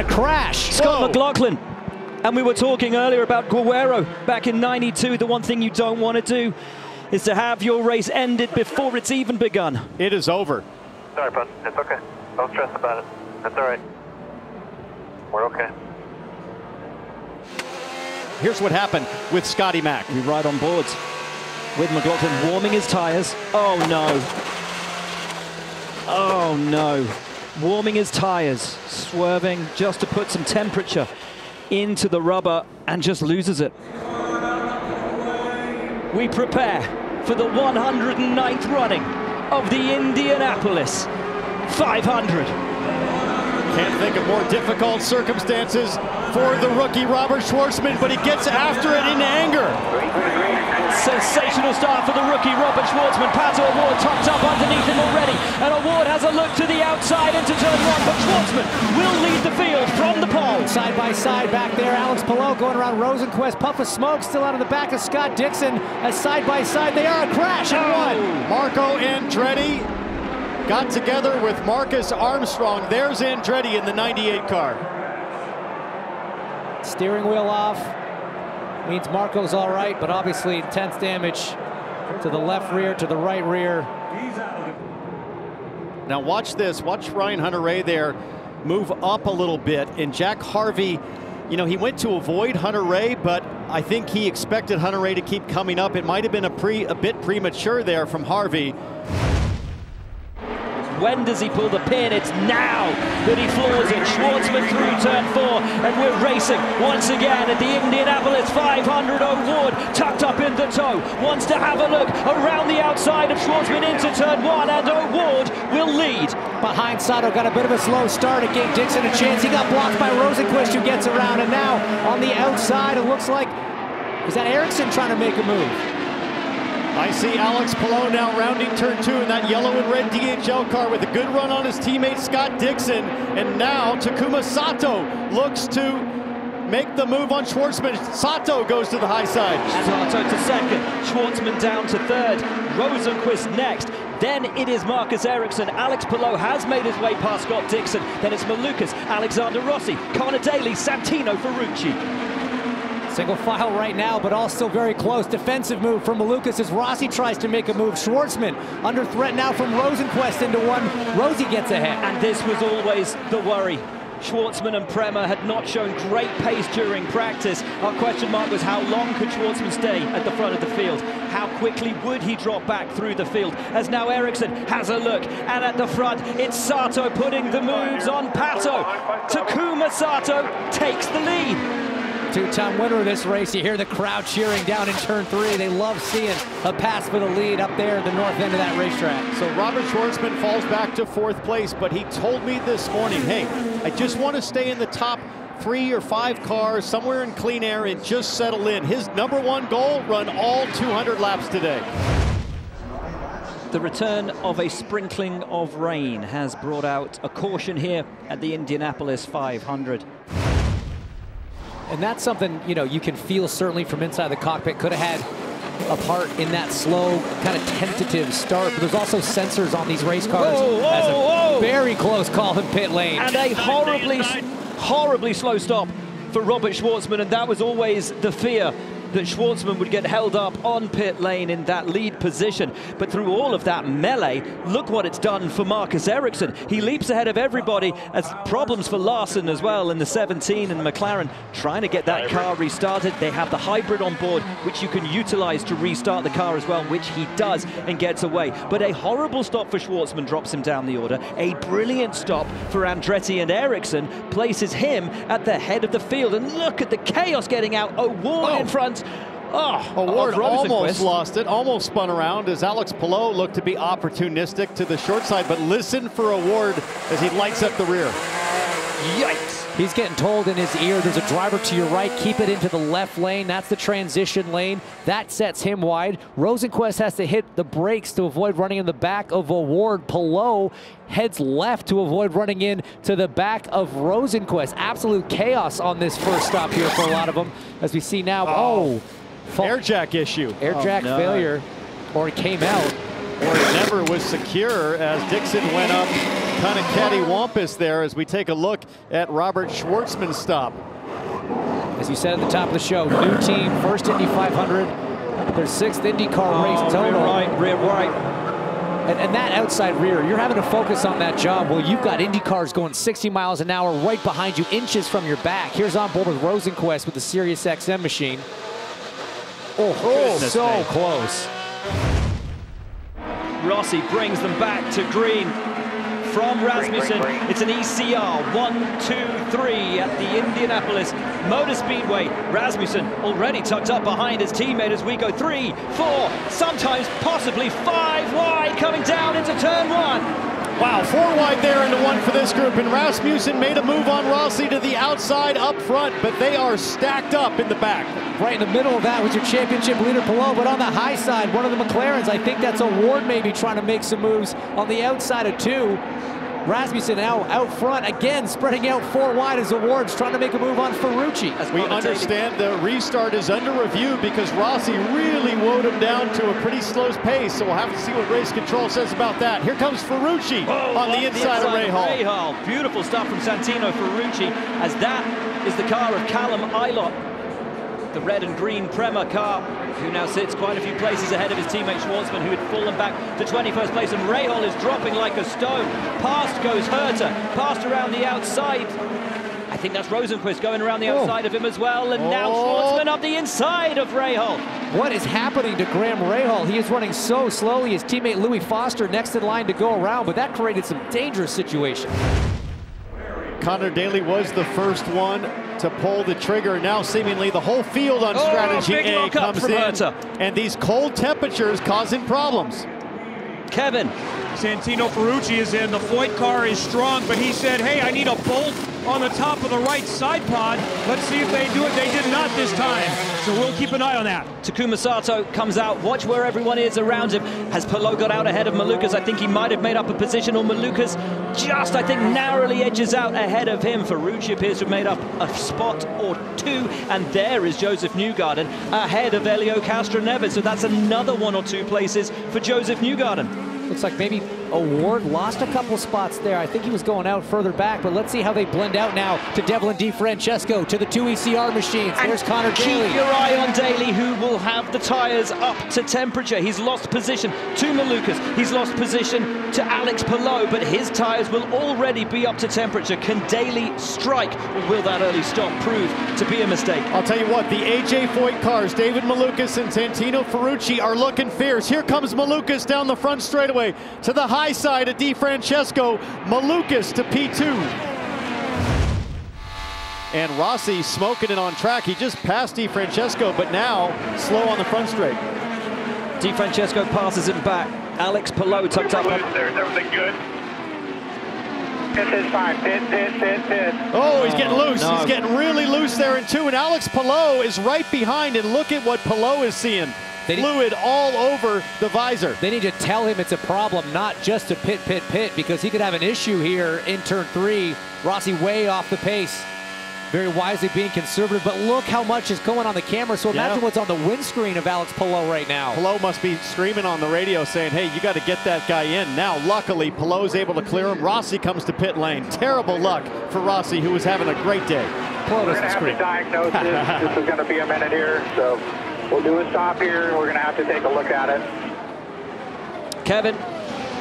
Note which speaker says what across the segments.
Speaker 1: crash.
Speaker 2: Scott McLaughlin. And we were talking earlier about Guerrero back in '92. The one thing you don't want to do is to have your race ended before it's even begun.
Speaker 3: It is over.
Speaker 4: Sorry, bud. It's okay. Don't stress about it. That's all right. We're okay.
Speaker 3: Here's what happened with Scotty Mac.
Speaker 2: We ride on board with McLaughlin warming his tires. Oh no. Oh no. Warming his tires, swerving just to put some temperature into the rubber and just loses it. We prepare for the 109th running of the Indianapolis 500.
Speaker 3: Can't think of more difficult circumstances for the rookie Robert Schwartzman, but he gets after it in anger.
Speaker 2: Sensational start for the rookie Robert Schwartzman. Pato O'Ward topped up underneath him already, and O'Ward has a look to the outside into turn one, but Schwartzman will lead the field from the pole.
Speaker 1: Side by side back there, Alex Palou going around Rosenquist. Puff of smoke still out of the back of Scott Dixon. As side by side they are, a crash and one.
Speaker 3: Marco Andretti got together with Marcus Armstrong. There's Andretti in the 98 car.
Speaker 1: Steering wheel off. Means Marco's all right, but obviously intense damage to the left rear, to the right rear.
Speaker 3: Now watch this. Watch Ryan Hunter-Reay there move up a little bit. And Jack Harvey, you know, he went to avoid Hunter-Reay, but I think he expected Hunter-Reay to keep coming up. It might have been a bit premature there from Harvey.
Speaker 2: When does he pull the pin? It's now that he floors it. Schwartzman through turn four, and we're racing once again at the Indianapolis 500. O'Ward tucked up in the toe, wants to have a look around the outside of Schwartzman into turn one, and O'Ward will lead.
Speaker 1: Behind Sato, got a bit of a slow start. It gave Dixon a chance. He got blocked by Rosenquist, who gets around, and now on the outside, it looks like, is that Ericsson trying to make a move?
Speaker 3: I see Alex Palou now rounding turn two in that yellow and red DHL car with a good run on his teammate Scott Dixon. And now Takuma Sato looks to make the move on Schwartzman. Sato goes to the high side.
Speaker 2: Sato to second, Schwartzman down to third, Rosenquist next. Then it is Marcus Ericsson. Alex Palou has made his way past Scott Dixon. Then it's Malukas, Alexander Rossi, Connor Daly, Santino Ferrucci.
Speaker 1: Single file right now, but all still very close. Defensive move from Malukas as Rossi tries to make a move. Schwartzman under threat now from Rosenquist into one. Rosie gets ahead.
Speaker 2: And this was always the worry. Schwartzman and Prema had not shown great pace during practice. Our question mark was how long could Schwartzman stay at the front of the field? How quickly would he drop back through the field? As now Ericsson has a look, and at the front it's Sato putting the moves on Pato. Takuma Sato takes the lead.
Speaker 1: Two-time winner of this race. You hear the crowd cheering down in turn three. They love seeing a pass for the lead up there at the north end of that racetrack.
Speaker 3: So Robert Schwartzman falls back to fourth place, but he told me this morning, hey, I just want to stay in the top 3 or 5 cars, somewhere in clean air, and just settle in. His number one goal, run all 200 laps today.
Speaker 2: The return of a sprinkling of rain has brought out a caution here at the Indianapolis 500.
Speaker 1: And that's something, you know, you can feel certainly from inside the cockpit. Could have had a part in that slow, kind of tentative start. But there's also sensors on these race cars. As a very close call in pit lane.
Speaker 2: And a horribly slow stop for Robert Schwartzman. And that was always the fear, that Schwartzman would get held up on pit lane in that lead position. But through all of that melee, look what it's done for Marcus Ericsson. He leaps ahead of everybody, as problems for Larson as well in the 17, and McLaren trying to get that car restarted. They have the hybrid on board, which you can utilize to restart the car as well, which he does and gets away. But a horrible stop for Schwartzman drops him down the order. A brilliant stop for Andretti and Ericsson places him at the head of the field. And look at the chaos getting out. O'Ward in front.
Speaker 3: O'Ward almost lost it, almost spun around as Alex Palou looked to be opportunistic to the short side, but listen for O'Ward as he lights up the rear.
Speaker 2: Yikes.
Speaker 1: He's getting told in his ear, there's a driver to your right, keep it into the left lane. That's the transition lane. That sets him wide. Rosenquist has to hit the brakes to avoid running in the back of O'Ward. Palou heads left to avoid running in to the back of Rosenquist. Absolute chaos on this first stop here for a lot of them. As we see now,
Speaker 3: air jack issue.
Speaker 1: Air jack failure, or it came out.
Speaker 3: Or it never was secure as Dixon went up kind of cattywampus there as we take a look at Robert Schwartzman's stop.
Speaker 1: As you said at the top of the show, new team, first Indy 500, their 6th IndyCar race total.
Speaker 2: Rear right.
Speaker 1: And that outside rear, you're having to focus on that job. Well, you've got Indy cars going 60 miles an hour right behind you, inches from your back. Here's on board with Rosenquist with the Sirius XM machine. Oh, so close.
Speaker 2: Rossi brings them back to green from Rasmussen. It's an ECR 1-2-3 at the Indianapolis Motor Speedway. Rasmussen already tucked up behind his teammate as we go 3, 4, sometimes possibly 5 wide coming down into turn 1.
Speaker 3: Wow, 4 wide there into 1 for this group, and Rasmussen made a move on Rossi to the outside up front, but they are stacked up in the back.
Speaker 1: Right in the middle of that was your championship leader, Palou, but on the high side, one of the McLarens, I think that's a Ward maybe trying to make some moves on the outside of 2. Rasmussen out front, again, spreading out 4 wide as Ward's trying to make a move on Ferrucci.
Speaker 3: We understand the restart is under review because Rossi really woed him down to a pretty slow pace, so we'll have to see what race control says about that. Here comes Ferrucci on the inside of Rahal.
Speaker 2: Beautiful stuff from Santino Ferrucci, as that is the car of Callum Ilott, the red and green Prema car, who now sits quite a few places ahead of his teammate Schwartzman, who had fallen back to 21st place, and Rahal is dropping like a stone. Past goes Herter, past around the outside. I think that's Rosenquist going around the outside of him as well, and now Schwartzman up the inside of Rahal.
Speaker 1: What is happening to Graham Rahal? He is running so slowly. His teammate Louis Foster next in line to go around, but that created some dangerous situations.
Speaker 3: Connor Daly was the first one to pull the trigger. Now seemingly the whole field on strategy A comes in. Herter. And these cold temperatures causing problems.
Speaker 2: Kevin.
Speaker 5: Santino Ferrucci is in. The Foyt car is strong, but he said, hey, I need a bolt on the top of the right side pod. Let's see if they do it. They did not this time, so we'll keep an eye on that.
Speaker 2: Takuma Sato comes out. Watch where everyone is around him. Has Palou got out ahead of Malukas? I think he might have made up a position, or Malukas just, I think, narrowly edges out ahead of him. Ferrucci appears to have made up a spot or 2, and there is Josef Newgarden ahead of Elio Castroneves. So that's another 1 or 2 places for Josef Newgarden.
Speaker 1: Looks like maybe Ward lost a couple spots there. I think he was going out further back, but let's see how they blend out now to Devlin DiFrancesco, to the 2 ECR machines. There's Connor Daly.
Speaker 2: Keep your eye on Daly, who will have the tyres up to temperature. He's lost position to Malukas. He's lost position to Alex Palou, but his tyres will already be up to temperature. Can Daly strike, or will that early stop prove to be a mistake?
Speaker 3: I'll tell you what, the AJ Foyt cars, David Malukas and Santino Ferrucci, are looking fierce. Here comes Malukas down the front straightaway to the high side of DiFrancesco. Malukas to P2. And Rossi smoking it on track. He just passed DiFrancesco, but now slow on the front straight.
Speaker 2: DiFrancesco passes it back. Alex Palou tucked up.
Speaker 4: There's everything good. This is fine. Pit.
Speaker 3: Oh, he's getting loose. No. He's getting really loose there in 2, and Alex Palou is right behind, and look at what Palou is seeing. Fluid all over the visor.
Speaker 1: They need to tell him it's a problem, not just to pit, because he could have an issue here in turn 3. Rossi way off the pace. Very wisely being conservative, but look how much is going on the camera. So imagine what's on the windscreen of Alex Palou right now.
Speaker 3: Palou must be screaming on the radio saying, hey, you got to get that guy in. Now, luckily, Palou's able to clear him. Rossi comes to pit lane. Terrible luck for Rossi, who was having a great day.
Speaker 4: We're going to have to diagnose this. This is going to be a minute here, so we'll do a stop here. We're going to have to take a look at it.
Speaker 2: Kevin.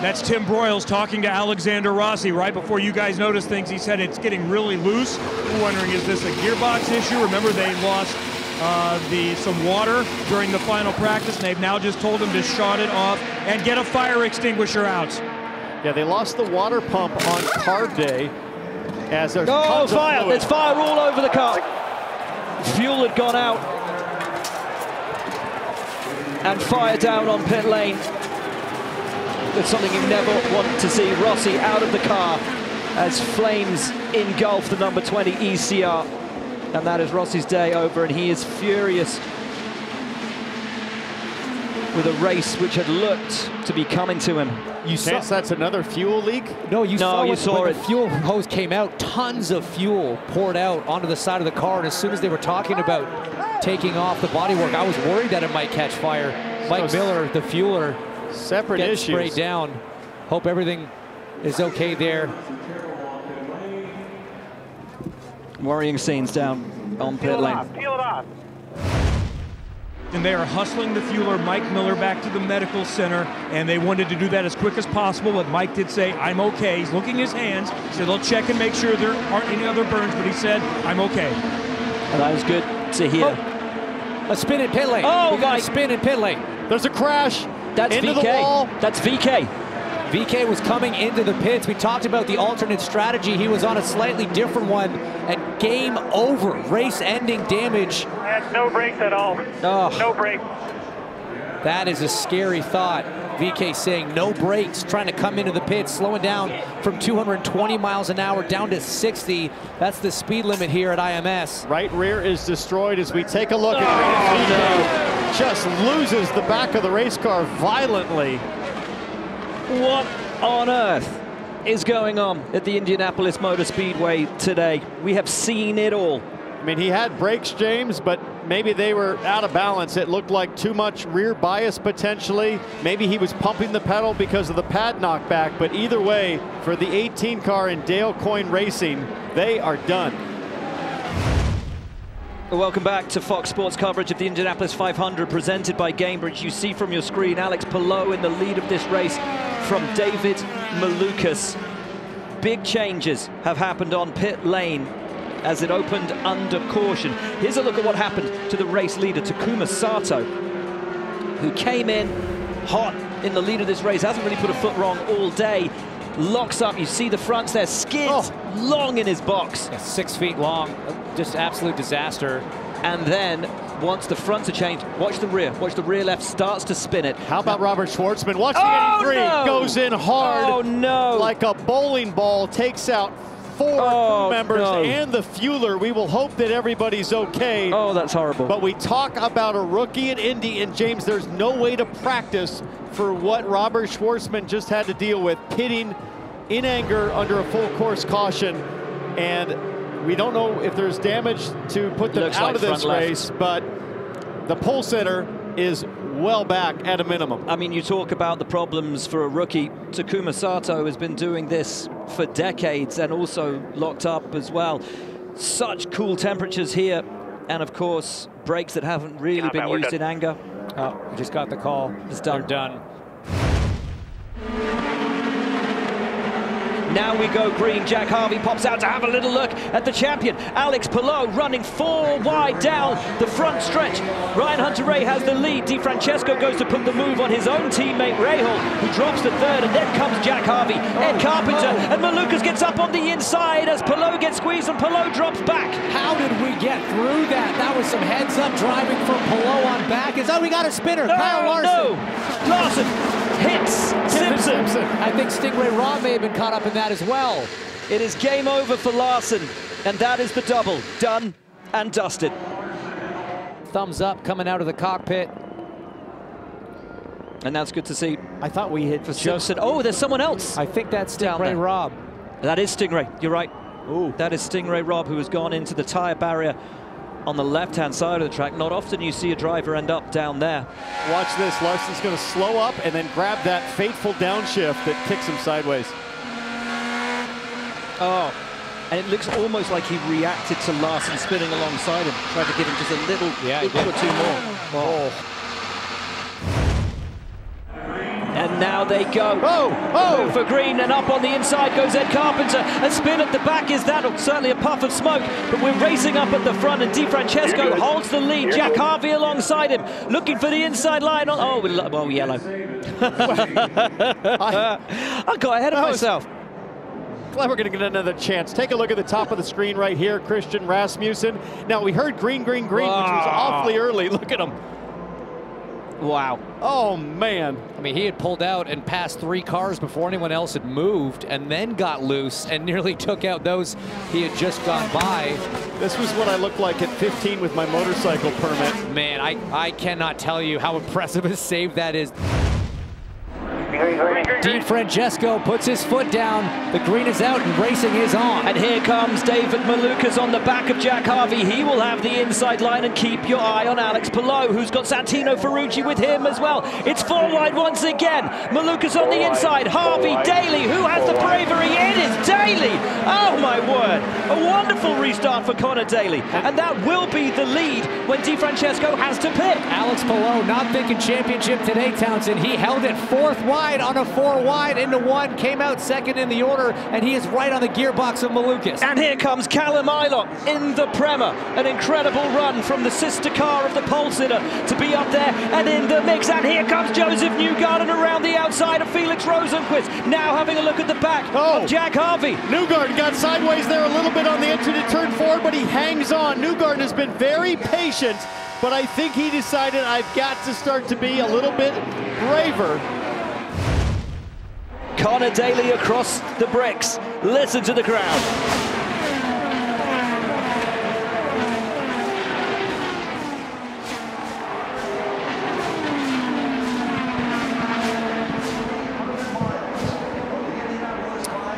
Speaker 5: That's Tim Broyles talking to Alexander Rossi right before you guys noticed things. He said it's getting really loose. We're wondering, is this a gearbox issue? Remember, they lost some water during the final practice, and they've now just told him to shut it off and get a fire extinguisher out.
Speaker 3: Yeah, they lost the water pump on carb day. As there's
Speaker 2: fire! There's fire all over the car. Fuel had gone out. And fire down on pit lane. It's something you never want to see. Rossi out of the car as flames engulf the number 20 ECR. And that is Rossi's day over, and he is furious with a race which had looked to be coming to him.
Speaker 3: You saw that's another fuel leak?
Speaker 1: No, you saw it.
Speaker 2: When
Speaker 1: the fuel hose came out, tons of fuel poured out onto the side of the car, and as soon as they were talking about taking off the bodywork, I was worried that it might catch fire. Mike Miller, the fueler,
Speaker 3: separate issues.
Speaker 1: Sprayed down. Hope everything is okay there.
Speaker 2: Worrying scenes down on pit lane.
Speaker 4: Peel it off.
Speaker 5: And they are hustling the fueler, Mike Miller, back to the medical center, and they wanted to do that as quick as possible, but Mike did say, I'm okay. He's looking at his hands. He said, they'll check and make sure there aren't any other burns, but he said, I'm okay.
Speaker 2: And that was good to hear.
Speaker 1: Oh, a spin in pit lane.
Speaker 2: Oh, my.
Speaker 1: Spin in pit lane.
Speaker 3: There's a crash.
Speaker 2: That's
Speaker 3: into
Speaker 2: VK.
Speaker 3: the wall.
Speaker 2: That's VK.
Speaker 1: VK was coming into the pits. We talked about the alternate strategy. He was on a slightly different one, and game over. Race-ending damage.
Speaker 4: No brakes at all.
Speaker 1: Oh,
Speaker 4: No brakes.
Speaker 1: that is a scary thought. VK saying no brakes, trying to come into the pits, slowing down from 220 miles an hour down to 60. That's the speed limit here at IMS.
Speaker 3: Right rear is destroyed as we take a look at VK. Just loses the back of the race car violently.
Speaker 2: What on earth is going on at the Indianapolis Motor Speedway today? We have seen it all.
Speaker 3: I mean, he had brakes, James, but maybe they were out of balance. It looked like too much rear bias potentially. Maybe he was pumping the pedal because of the pad knockback, but either way, for the 18 car in Dale Coyne Racing, they are done.
Speaker 2: Welcome back to Fox Sports coverage of the Indianapolis 500 presented by Gamebridge. You see from your screen Alex Palou in the lead of this race from David Malukas. Big changes have happened on pit lane as it opened under caution. Here's a look at what happened to the race leader, Takuma Sato, who came in hot in the lead of this race, hasn't really put a foot wrong all day. Locks up, you see the fronts there, skids long in his box.
Speaker 1: Yeah, 6 feet long, just absolute disaster.
Speaker 2: And then, once the fronts are changed, watch the rear left starts to spin it.
Speaker 3: How about Robert Schwartzman? Watch the 83,
Speaker 2: no!
Speaker 3: goes in hard.
Speaker 2: Oh no!
Speaker 3: Like a bowling ball, takes out 4 crew members and the fueler. We will hope that everybody's okay.
Speaker 2: Oh, that's horrible.
Speaker 3: But we talk about a rookie in Indy, and James, there's no way to practice for what Robert Schwartzman just had to deal with, pitting in anger under a full course caution. And we don't know if there's damage to put them out of this race, but the pole center is well back at a minimum.
Speaker 2: I mean, you talk about the problems for a rookie. Takuma Sato has been doing this for decades and also locked up as well. Such cool temperatures here, and of course, brakes that haven't really been used in anger.
Speaker 1: Oh, we just got the call.
Speaker 2: It's done.
Speaker 1: They're done.
Speaker 2: Now we go green. Jack Harvey pops out to have a little look at the champion. Alex Palou running 4 wide down the front stretch. Ryan Hunter-Reay has the lead. DiFrancesco goes to put the move on his own teammate Rahal, who drops to 3rd, and then comes Jack Harvey. Ed Carpenter, and Malukas gets up on the inside as Palou gets squeezed and Palou drops back.
Speaker 1: How did we get through that? That was some heads-up driving from Palou on back. We got a spinner. Kyle Larson.
Speaker 2: No! Larson hits Simpson.
Speaker 1: I think Stingray Robb may have been caught up in that as well.
Speaker 2: It is game over for Larson, and that is the double. Done and dusted.
Speaker 1: Thumbs up coming out of the cockpit.
Speaker 2: And that's good to see.
Speaker 3: I thought we hit
Speaker 2: for Simpson. Oh, there's someone else.
Speaker 1: I think that's Stingray Robb.
Speaker 2: That is Stingray. You're right.
Speaker 3: Ooh.
Speaker 2: That is Stingray Robb, who has gone into the tire barrier on the left-hand side of the track. Not often you see a driver end up down there.
Speaker 3: Watch this. Larson's going to slow up and then grab that fateful downshift that kicks him sideways.
Speaker 2: Oh, and it looks almost like he reacted to Larson spinning alongside him, tried to give him just a little, little or two more.
Speaker 3: Oh.
Speaker 2: And now they go.
Speaker 3: Oh!
Speaker 2: For green, and up on the inside goes Ed Carpenter. A spin at the back is that, certainly a puff of smoke, but we're racing up at the front, and DiFrancesco holds the lead. Jack Harvey alongside him, looking for the inside line. Oh, well, yellow. I got ahead of myself.
Speaker 3: Glad we're going to get another chance. Take a look at the top of the screen right here, Christian Rasmussen. Now, we heard green, which was awfully early. Look at him.
Speaker 2: Wow.
Speaker 3: Oh, man.
Speaker 1: I mean, he had pulled out and passed 3 cars before anyone else had moved, and then got loose and nearly took out those he had just gone by.
Speaker 3: This was what I looked like at 15 with my motorcycle permit.
Speaker 1: Man, I cannot tell you how impressive a save that is. DiFrancesco puts his foot down. The green is out and racing is on.
Speaker 2: And here comes David Malukas on the back of Jack Harvey. He will have the inside line, and keep your eye on Alex Palou, who's got Santino Ferrucci with him as well. It's 4 wide once again. Malukas on the inside. Harvey, Daly, who has the bravery? It is Daly. Oh my word. A wonderful restart for Connor Daly. And that will be the lead when DiFrancesco has to pit.
Speaker 1: Alex Palou not thinking championship today, Townsend. He held it 4th wide on a 4 wide into 1, came out 2nd in the order, and he is right on the gearbox of Malukas.
Speaker 2: And here comes Callum Ilott in the Prema. An incredible run from the sister car of the pole sitter to be up there and in the mix. And here comes Josef Newgarden around the outside of Felix Rosenqvist. Now having a look at the back of Jack Harvey.
Speaker 3: Newgarden got sideways there a little bit on the entry to turn 4, but he hangs on. Newgarden has been very patient, but I think he decided I've got to start to be a little bit braver.
Speaker 2: Connor Daly across the bricks. Listen to the crowd.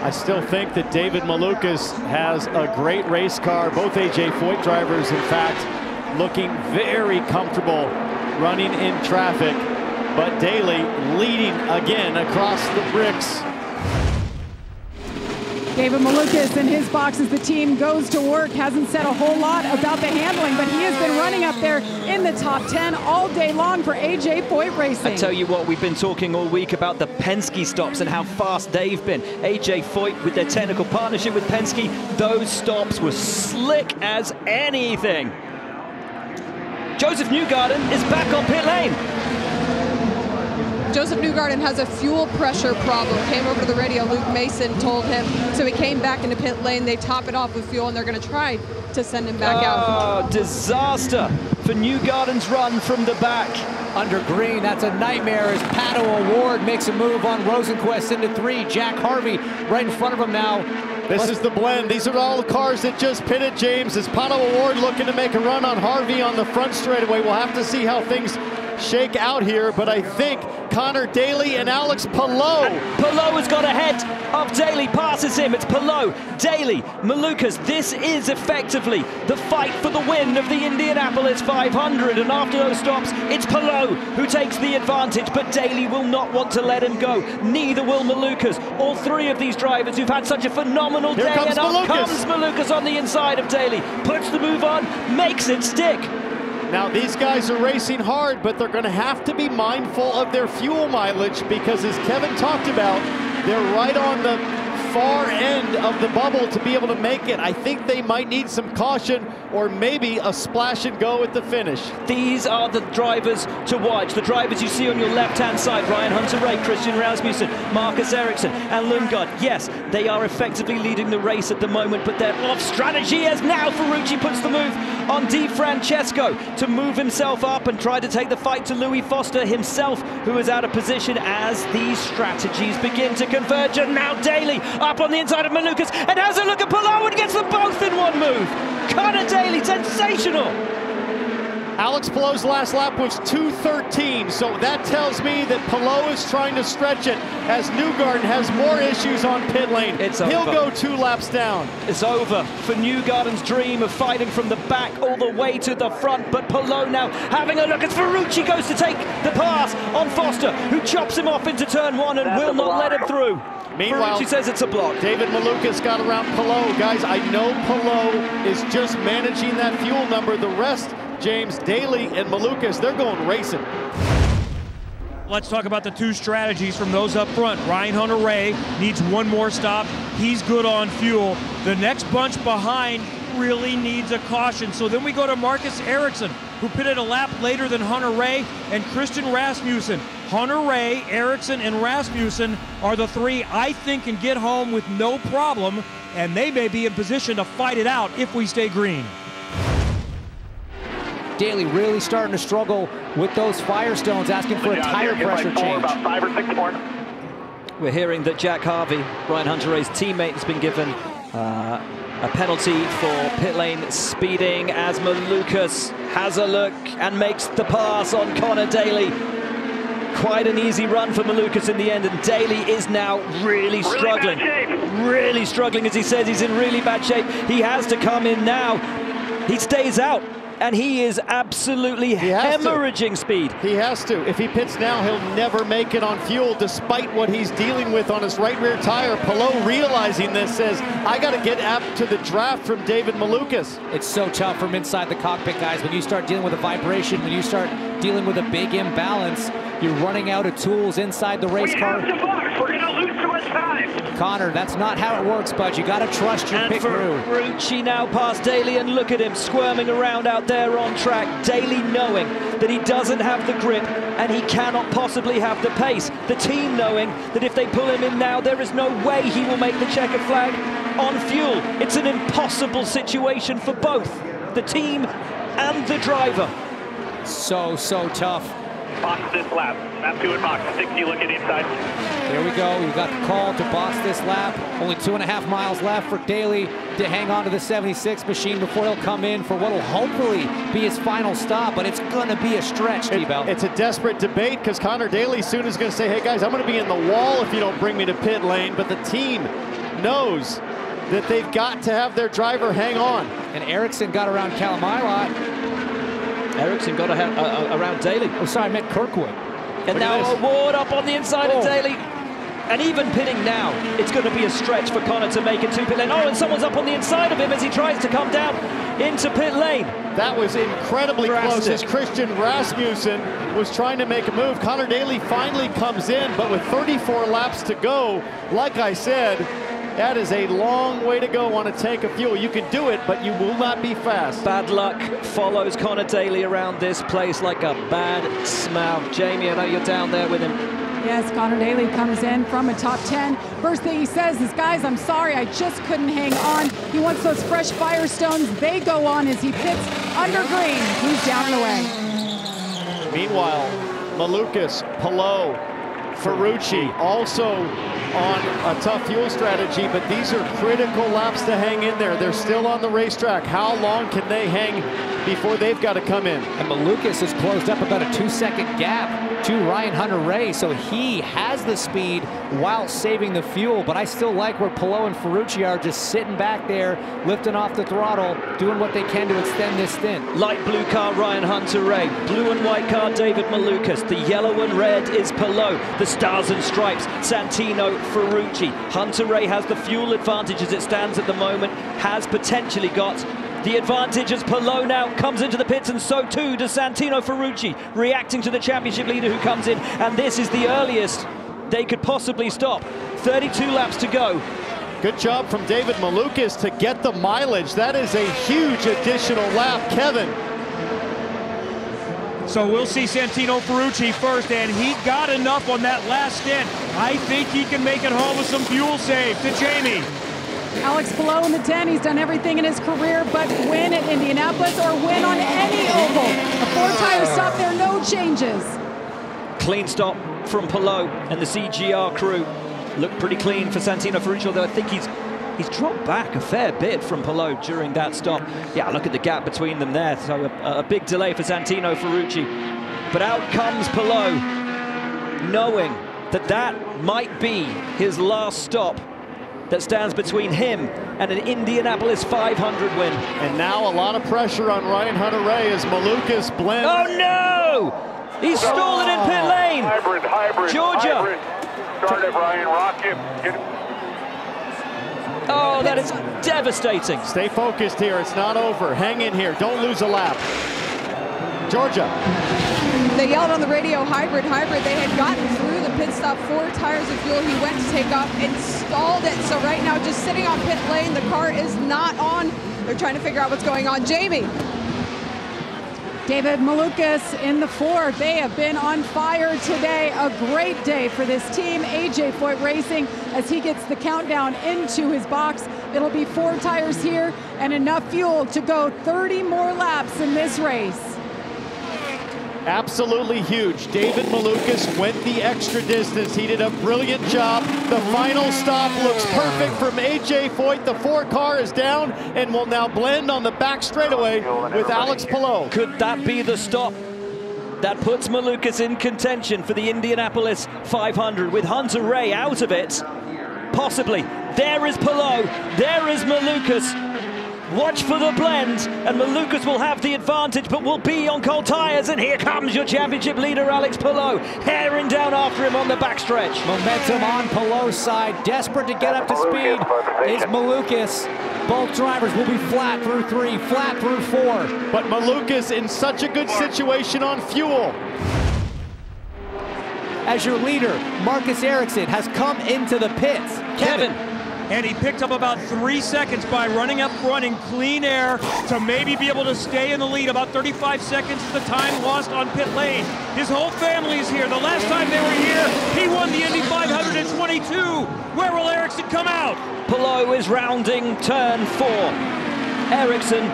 Speaker 3: I still think that David Malukas has a great race car. Both AJ Foyt drivers, in fact, looking very comfortable running in traffic. But Daly leading again across the bricks.
Speaker 6: David Malukas in his box as the team goes to work. Hasn't said a whole lot about the handling, but he has been running up there in the top 10 all day long for AJ Foyt Racing.
Speaker 2: I tell you what, we've been talking all week about the Penske stops and how fast they've been. AJ Foyt with their technical partnership with Penske, those stops were slick as anything. Josef Newgarden is back on pit lane.
Speaker 7: Josef Newgarden has a fuel pressure problem. Came over to the radio, Luke Mason told him. So he came back into pit lane. They top it off with fuel, and they're going to try to send him back out.
Speaker 2: Oh, disaster for Newgarden's run from the back.
Speaker 1: Under green, that's a nightmare as Pato O'Ward makes a move on Rosenqvist into 3. Jack Harvey right in front of him now.
Speaker 3: This is the blend. These are all the cars that just pitted, James. As Pato O'Ward looking to make a run on Harvey on the front straightaway. We'll have to see how things shake out here, but I think Connor Daly and Alex Palou.
Speaker 2: Palou has got ahead of Daly, passes him. It's Palou, Daly, Malukas. This is effectively the fight for the win of the Indianapolis 500, and after those stops, it's Palou who takes the advantage, but Daly will not want to let him go. Neither will Malukas. All 3 of these drivers who've had such a phenomenal day, and up comes Malukas on the inside of Daly, puts the move on, makes it stick.
Speaker 3: Now, these guys are racing hard, but they're going to have to be mindful of their fuel mileage because, as Kevin talked about, they're right on the far end of the bubble to be able to make it. I think they might need some caution or maybe a splash and go at the finish.
Speaker 2: These are the drivers to watch. The drivers you see on your left-hand side, Ryan Hunter-Reay, Christian Rasmussen, Marcus Ericsson, and Lundgaard. Yes, they are effectively leading the race at the moment, but they're off strategy as now Ferrucci puts the move on DiFrancesco to move himself up and try to take the fight to Louis Foster himself, who is out of position as these strategies begin to converge. And now Daly up on the inside of Malukas and has a look at Palou and gets them both in one move. Connor Daly, sensational.
Speaker 3: Alex Palou's last lap was 2:13, so that tells me that Palou is trying to stretch it as Newgarden has more issues on pit lane. He'll go 2 laps down.
Speaker 2: It's over for Newgarden's dream of fighting from the back all the way to the front, but Palou now having a look as Ferrucci goes to take the pass on Foster, who chops him off into turn 1 and will not let him through.
Speaker 3: Meanwhile,
Speaker 2: Ferrucci says it's a block.
Speaker 3: David Malukas got around Palou. Guys, I know Palou is just managing that fuel number. The rest, James, Daly and Malukas, they're going racing.
Speaker 5: Let's talk about the 2 strategies from those up front. Ryan Hunter-Reay needs 1 more stop. He's good on fuel. The next bunch behind really needs a caution. So then we go to Marcus Ericsson, who pitted a lap later than Hunter-Reay, and Christian Rasmussen. Hunter-Reay, Ericsson, and Rasmussen are the 3 I think can get home with no problem, and they may be in position to fight it out if we stay green.
Speaker 1: Daly really starting to struggle with those Firestones, asking for a tire pressure change.
Speaker 4: About 5 or 6 more.
Speaker 2: We're hearing that Jack Harvey, Ryan Hunter-Reay's teammate, has been given a penalty for pit lane speeding as Malukas has a look and makes the pass on Connor Daly. quite an easy run for Malukas in the end, and Daly is now really struggling. Really struggling, as he says, he's in really bad shape. He has to come in now. He stays out, and he is absolutely hemorrhaging speed.
Speaker 3: He has to. If he pits now, he'll never make it on fuel, despite what he's dealing with on his right rear tire. Palou, realizing this, says, I got to get up to the draft from David Malukas.
Speaker 1: It's so tough from inside the cockpit, guys. When you start dealing with a vibration, when you start dealing with a big imbalance, you're running out of tools inside the race car.
Speaker 4: We're going to lose too much time.
Speaker 1: Connor, that's not how it works, bud. You got to trust your pit crew.
Speaker 2: Ferrucci now past Daly, and look at him squirming around out there on track. Daly knowing that he doesn't have the grip and he cannot possibly have the pace. The team knowing that if they pull him in now, there is no way he will make the checkered flag on fuel. It's an impossible situation for both the team and the driver.
Speaker 1: So tough.
Speaker 4: Box this lap. Lap 2 in box. 60 looking inside.
Speaker 1: There we go. We've got the call to box this lap. Only 2.5 miles left for Daly to hang on to the 76 machine before he'll come in for what will hopefully be his final stop, but it's going to be a stretch, T-Bell.
Speaker 3: It's a desperate debate, because Connor Daly soon is going to say, hey guys, I'm going to be in the wall if you don't bring me to pit lane, but the team knows that they've got to have their driver hang on.
Speaker 1: And Ericsson got around Kalamailot.
Speaker 2: Ericsson got around Daly.
Speaker 1: Oh, sorry, I meant Kirkwood.
Speaker 2: And now Ward up on the inside of Daly. And even pitting now, it's going to be a stretch for Connor to make it to pit lane. Oh, and someone's up on the inside of him as he tries to come down into pit lane.
Speaker 3: That was incredibly close as Christian Rasmussen was trying to make a move. Connor Daly finally comes in, but with 34 laps to go, like I said, that is a long way to go on a tank of fuel. You can do it, but you will not be fast.
Speaker 2: Bad luck follows Connor Daly around this place like a bad smell. Jamie, I know you're down there with him.
Speaker 6: Yes, Connor Daly comes in from a top 10. First thing he says is, guys, I'm sorry, I just couldn't hang on. He wants those fresh Firestones. They go on as he pits under green. He's down and away.
Speaker 3: Meanwhile, Malukas, Palou, Ferrucci also on a tough fuel strategy, but these are critical laps to hang in there. They're still on the racetrack. How long can they hang before they've got to come in?
Speaker 1: And Malukas has closed up about a 2-second gap to Ryan Hunter-Reay, so he has the speed while saving the fuel, but I still like where Palou and Ferrucci are, just sitting back there, lifting off the throttle, doing what they can to extend this stint.
Speaker 2: Light blue car, Ryan Hunter-Reay. Blue and white car, David Malukas. The yellow and red is Palou. The stars and stripes, Santino Ferrucci. Hunter-Reay has the fuel advantage as it stands at the moment, has potentially got the advantage as Palou now comes into the pits, and so too does Santino Ferrucci, reacting to the championship leader who comes in, and this is the earliest they could possibly stop. 32 laps to go.
Speaker 3: Good job from David Malukas to get the mileage. That is a huge additional lap, Kevin.
Speaker 5: So we'll see Santino Ferrucci first, and he got enough on that last stint. I think he can make it home with some fuel save. To Jamie.
Speaker 6: Alex Palou in the 10, he's done everything in his career but win at Indianapolis or win on any oval. A 4-tire stop there, no changes.
Speaker 2: Clean stop from Palou and the CGR crew. Looked pretty clean for Santino Ferrucci, although I think he's dropped back a fair bit from Palou during that stop. Yeah, look at the gap between them there. So a big delay for Santino Ferrucci. But out comes Palou, knowing that that might be his last stop that stands between him and an Indianapolis 500 win.
Speaker 3: And now a lot of pressure on Ryan Hunter-Reay as Malukas blends.
Speaker 2: Oh no! He's stalling in pit lane.
Speaker 4: Hybrid.
Speaker 2: Georgia.
Speaker 4: Hybrid. Start it, Ryan. Rock him.
Speaker 2: Oh, that is devastating.
Speaker 3: Stay focused here. It's not over. Hang in here. Don't lose a lap. Georgia.
Speaker 7: They yelled on the radio, hybrid. They had gotten through the pit stop, 4 tires of fuel. He went to take off and stalled it. So right now, just sitting on pit lane, the car is not on. They're trying to figure out what's going on. Jamie.
Speaker 6: David Malukas in the 4. They have been on fire today. A great day for this team. AJ Foyt Racing as he gets the countdown into his box. It'll be 4 tires here and enough fuel to go 30 more laps in this race.
Speaker 3: Absolutely huge. David Malukas went the extra distance. He did a brilliant job. The final stop looks perfect from AJ Foyt. The 4 car is down and will now blend on the back straightaway with Alex Palou.
Speaker 2: Could that be the stop That puts Malukas in contention for the Indianapolis 500 with Hunter Ray out of it. Possibly. There is Palou. There is Malukas. Watch for the blend, and Malukas will have the advantage, but will be on cold tyres. And here comes your championship leader, Alex Palou, herring down after him on the backstretch.
Speaker 1: Momentum on Palou's side, desperate to get up to speed is Malukas. Both drivers will be flat through 3, flat through 4.
Speaker 3: But Malukas in such a good situation on fuel.
Speaker 1: As your leader, Marcus Ericsson has come into the pits. Kevin.
Speaker 5: And he picked up about 3 seconds by running up front in clean air to maybe be able to stay in the lead. About 35 seconds is the time lost on pit lane. His whole family is here. The last time they were here, he won the Indy 522. Where will Ericsson come out?
Speaker 2: Palou is rounding turn 4. Ericsson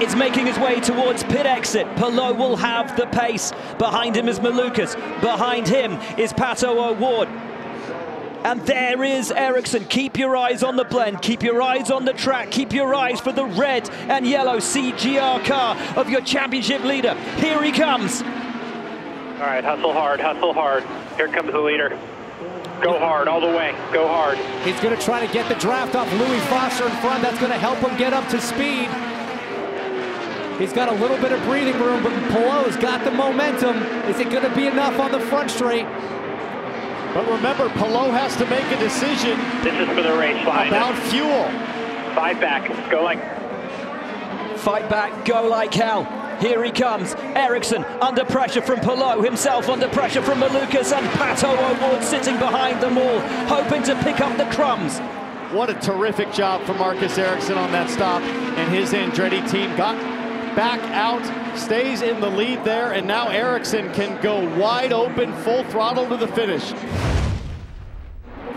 Speaker 2: is making his way towards pit exit. Palou will have the pace. Behind him is Malukas. Behind him is Pato O'Ward. And there is Ericsson. Keep your eyes on the blend. Keep your eyes on the track. Keep your eyes for the red and yellow CGR car of your championship leader. Here he comes.
Speaker 4: All right, hustle hard, hustle hard. Here comes the leader. Go hard, all the way, go hard.
Speaker 1: He's going to try to get the draft off Louis Foster in front. That's going to help him get up to speed. He's got a little bit of breathing room, but Palou's got the momentum. Is it going to be enough on the front straight?
Speaker 3: But remember, Palou has to make a decision.
Speaker 4: This is for the race line.
Speaker 3: About fuel.
Speaker 4: Fight back, go like.
Speaker 2: Fight back, go like hell. Here he comes. Ericsson under pressure from Palou, himself under pressure from Malukas, and Pato O'Ward sitting behind them all, hoping to pick up the crumbs.
Speaker 3: What a terrific job from Marcus Ericsson on that stop, and his Andretti team got back out, stays in the lead there, and now Ericsson can go wide open, full throttle to the finish.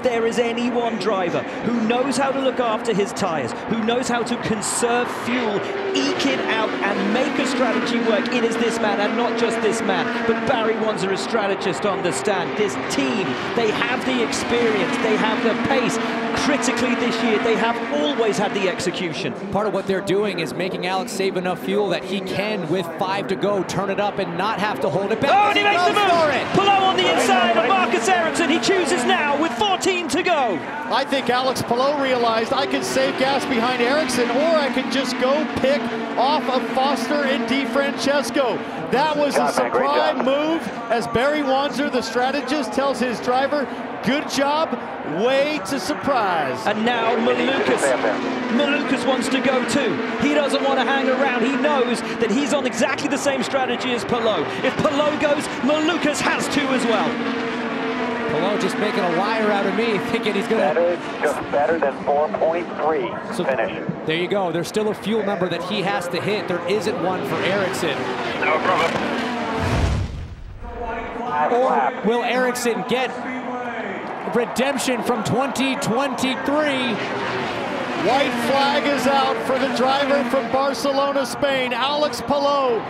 Speaker 2: There is any one driver who knows how to look after his tyres, who knows how to conserve fuel, eke it out and make a strategy work. It is this man, and not just this man, but Barry Wanzer, a strategist on the stand. This team, they have the experience, they have the pace. Critically this year, they have always had the execution.
Speaker 1: Part of what they're doing is making Alex save enough fuel that he can, with 5 to go, turn it up and not have to hold it back.
Speaker 2: Oh, and he makes the move! Palou on the inside of Marcus Ericsson. He chooses now with 14 to go.
Speaker 3: I think Alex Palou realized I can save gas behind Ericsson, or I can just go pick off of Foster and DeFrancesco. That was a surprise move, as Barry Wanzer, the strategist, tells his driver, good job, way to surprise.
Speaker 2: And now Malukas wants to go too. He doesn't want to hang around. He knows that he's on exactly the same strategy as Palou. If Palou goes, Malukas has to as well.
Speaker 1: Palou just making a liar out of me, thinking he's going to...
Speaker 4: Just better than 4.3
Speaker 1: so
Speaker 4: finish.
Speaker 1: There you go. There's still a fuel number that he has to hit. There isn't one for Ericsson.
Speaker 4: No problem.
Speaker 1: Or will Ericsson get redemption from 2023?
Speaker 3: White flag is out for the driver from Barcelona, Spain. Alex Palou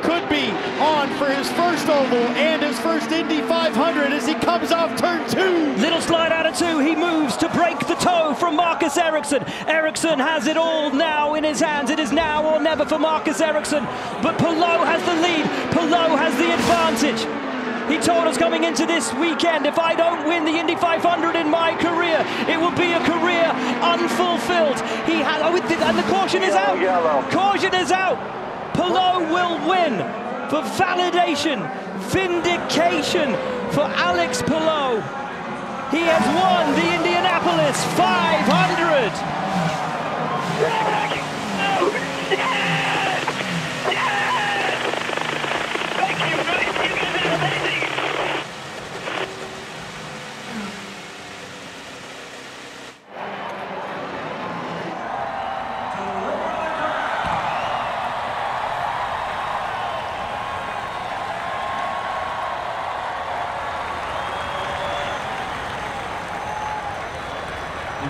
Speaker 3: could be on for his first oval and his first Indy 500 as he comes off turn 2.
Speaker 2: Little slide out of 2. He moves to break the toe from Marcus Ericsson. Ericsson has it all now in his hands. It is now or never for Marcus Ericsson. But Palou has the lead. Palou has the advantage. He told us coming into this weekend, if I don't win the Indy 500 in my career, it will be a career unfulfilled. He had, and the caution is out. Caution is out. Palou will win for validation, vindication for Alex Palou. He has won the Indianapolis 500.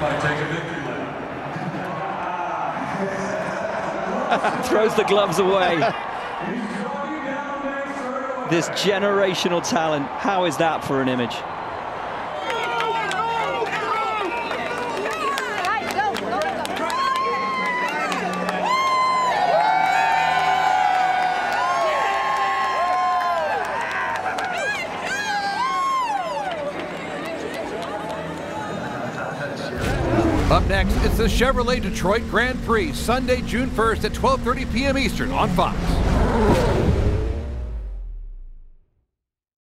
Speaker 8: Might take a victory lap.
Speaker 2: Throws the gloves away. This generational talent, how is that for an image?
Speaker 9: Up next, it's the Chevrolet Detroit Grand Prix, Sunday, June 1st at 12:30 p.m. Eastern on Fox.